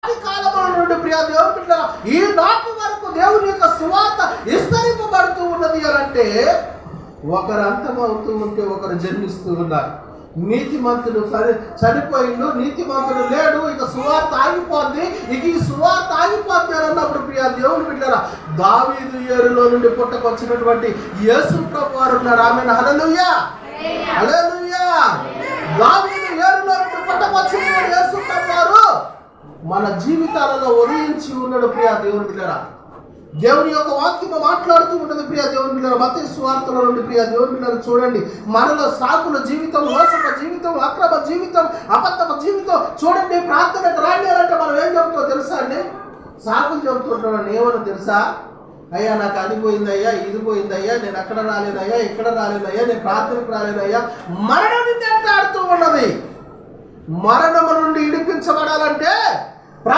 ఆది కాలంలో నుండి ప్రియ దేవుని బిడ్డలారా ఈ నాటి వరకు దేవుని యొక్క సువార్త విస్తరింపబడుతూ ఉన్నది అని అంటే ఒకరు అంతమవుతూ ఉంటే ఒకరు జన్మిస్తూ ఉన్నారు. నీతిమంతుడు చనిపోయిండు, నీతిమంతుడు లేడు, ఇక సువార్త ఆగిపోద్ది, ఇక ఈ సువార్త ఆగిపోద్ది అని అన్నప్పుడు ప్రియ దేవుని బిడ్డలారా దావీదు ఏరులో నుండి పుట్టకొచ్చినటువంటి యేసు ప్రభు వారు ఉన్నారు. ఆమేన్. హల్లెలూయా, హల్లెలూయా. దావీదు ఏరులో నుండి పుట్టకొచ్చినటువంటి యేసు ప్రభు వారు మన జీవితాలలో ఉదయించి ఉన్నాడు. ప్రియ దేవుని బిడ్డలారా దేవుని యొక్క వాక్యం మాట్లాడుతూ ఉన్నది. ప్రియ దేవుని బిడ్డలారా మత్తయి సువార్తలో నుండి ప్రియ దేవుని బిడ్డలారా చూడండి, మనలో సాకుల జీవితం, మోసపు జీవితం, అక్రమ జీవితం, అబద్ధమ జీవితం చూడండి. ప్రార్థనకు రాండి అంటే మనం ఏం చెబుతామో తెలుసా అండి? సాకులు చెబుతుంటామని ఏమన్నా తెలుసా? అయ్యా నాకు అది పోయిందయ్యా, ఇది పోయిందయ్యా, నేను అక్కడ రాలేదయ్యా, ఇక్కడ రాలేదయ్యా, నేను ప్రార్థనకు రాలేదయ్యా. మరణం నిన్ను ఎంటాడుతూ ఉన్నది. మరణము నుండి విడిపించబడాలంటే